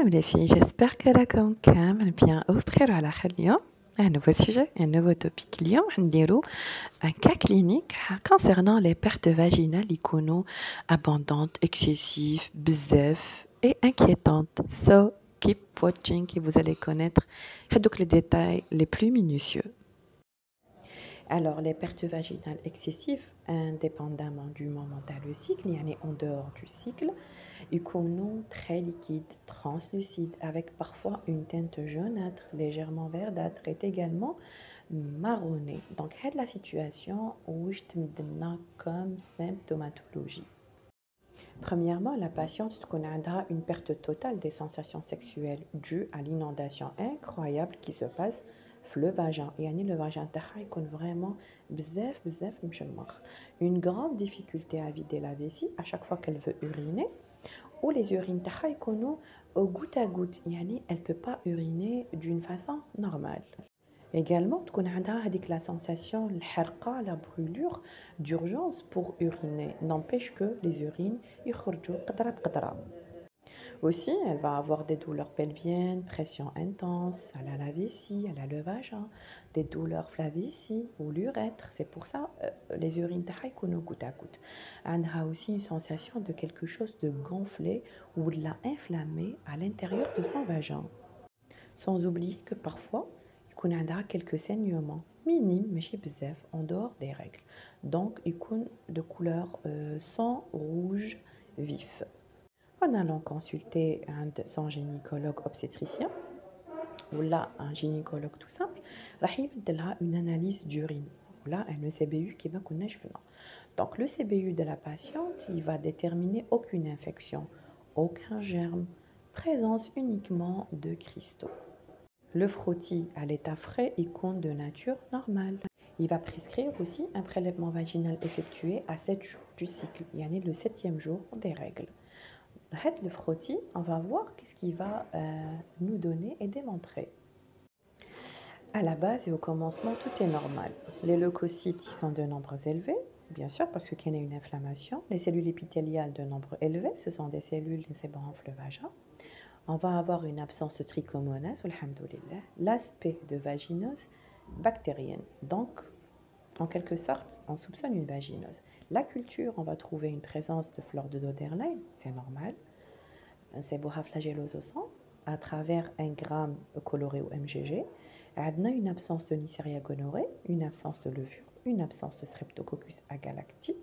Salam les filles, j'espère que la كامل bien au بخير وعلى خير اليوم. Un nouveau sujet, un nouveau topic. اليوم حنديرو un cas clinique concernant les pertes vaginales يكونوا abondantes, excessives, bzaf et inquiétantes. So keep watching et vous allez connaître les détails les plus minutieux. Alors, les pertes vaginales excessives, indépendamment du moment dans le cycle, yani en dehors du cycle, ils sont très liquides, translucides, avec parfois une teinte jaunâtre, légèrement verdâtre, et également marronnée. Donc, c'est la situation où je te donne comme symptomatologie. Premièrement, la patiente a une perte totale des sensations sexuelles due à l'inondation incroyable qui se passe le vagin. يعني le vagin تاعها يكون vraiment بزاف مشمر. Une grande difficulté à vider la vessie à chaque fois qu'elle veut uriner, ou les urines تاعها يكونوا goutte à goutte. يعني elle peut pas uriner d'une façon normale. Également, تكون عندها هذيك la sensation الحرقة, la brûlure d'urgence pour uriner, n'empêche que les urines يخرجوا قطرة بقطرة. Aussi, elle va avoir des douleurs pelviennes, pression intense, elle a la vessie, elle a le vagin, des douleurs la vessie ou l'urètre. C'est pour ça les urines تاعها يكونوا goutte à goutte. Elle a aussi une sensation de quelque chose de gonflé ou de la inflammé à l'intérieur de son vagin. Sans oublier que parfois, il y a quelques saignements minimes, mais en dehors des règles. Donc, il y a de couleur sang rouge vif. En allant consulter son gynécologue obstétricien, ou là un gynécologue tout simple, il va une analyse d'urine. Là, un CBU qui va connaître. Donc, le CBU de la patiente, il va déterminer aucune infection, aucun germe, présence uniquement de cristaux. Le frottis à l'état frais, il compte de nature normale. Il va prescrire aussi un prélèvement vaginal effectué à 7 jours du cycle, yani le 7e jour des règles. Le frottis, on va voir qu'est-ce qu'il va nous donner et démontrer. À la base et au commencement, tout est normal. Les leucocytes ils sont de nombres élevés, bien sûr, parce qu'il y a une inflammation. Les cellules épithéliales de nombre élevé, ce sont des cellules qui gonflent le vagin. On va avoir une absence de trichomonase, alhamdoulilah, l'aspect de vaginose bactérienne. Donc, en quelque sorte, on soupçonne une vaginose. La culture, on va trouver une présence de flore de Doderlein, c'est normal. C'est bohaflagellose au sang, à travers un gramme coloré ou MGG. On a une absence de Neisseria gonorrhoeae, une absence de levure, une absence de Streptococcus agalacti.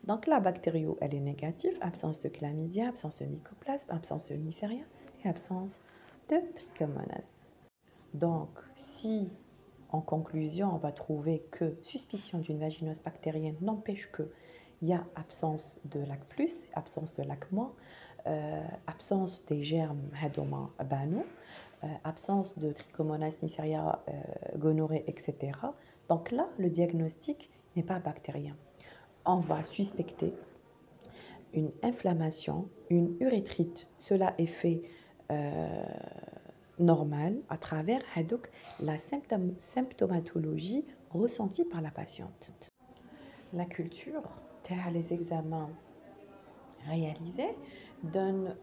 Donc la bactério, elle est négative, absence de chlamydia, absence de mycoplasme, absence de Neisseria et absence de trichomonase. Donc si en conclusion on va trouver que suspicion d'une vaginose bactérienne n'empêche qu'il y a absence de lac plus, absence de lac moins, absence des germes hadoma banou, absence de trichomonase, Neisseria, gonorrhée, etc. Donc là, le diagnostic n'est pas bactérien. On va suspecter une inflammation, une urétrite. Cela est fait normal à travers la symptomatologie ressentie par la patiente. La culture, les examens réalisés donne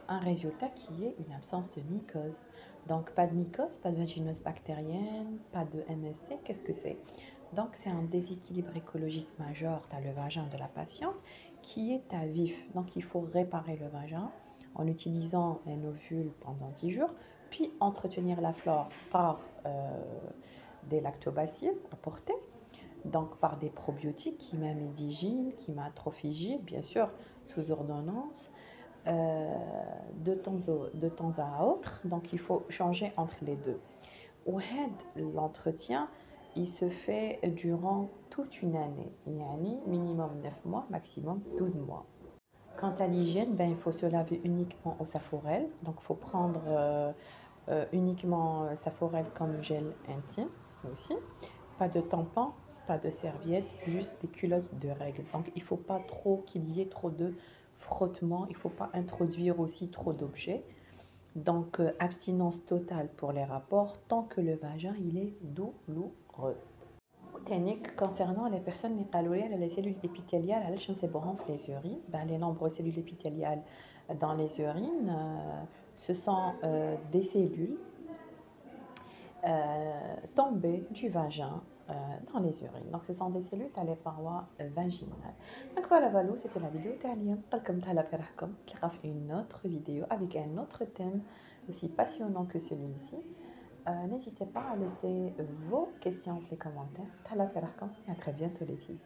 un résultat qui est une absence de mycose. Donc pas de mycose, pas de vaginose bactérienne, pas de MST. Qu'est-ce que c'est? Donc c'est un déséquilibre écologique majeur dans le vagin de la patiente qui est à vif. Donc il faut réparer le vagin en utilisant un ovule pendant 10 jours, puis entretenir la flore par des lactobacilles apportés, donc par des probiotiques qui m'amédigine, qui m'atrophigile, bien sûr, sous ordonnance, de temps à autre. Donc il faut changer entre les deux. L'entretien, il se fait durant toute une année, yani minimum 9 mois, maximum 12 mois. Quant à l'hygiène, il faut se laver uniquement au saforel. Donc il faut prendre uniquement saforel comme gel intime aussi. Pas de tampon, pas de serviette, juste des culottes de règles. Donc il ne faut pas trop qu'il y ait trop de frottement, il ne faut pas introduire aussi trop d'objets. Donc abstinence totale pour les rapports tant que le vagin il est douloureux. Technique concernant les personnes qui ont les cellules épithéliales, les nombreuses cellules épithéliales dans les urines, ce sont des cellules tombées du vagin dans les urines. Donc, ce sont des cellules dans les parois vaginales. Donc, voilà, Valou, c'était la vidéo تاعي. نلقاكم تهلا في راحتكم. نتلاقاو في une autre vidéo avec un autre thème aussi passionnant que celui-ci. N'hésitez pas à laisser vos questions dans les commentaires. تهلا في راحتكم et à très bientôt les filles.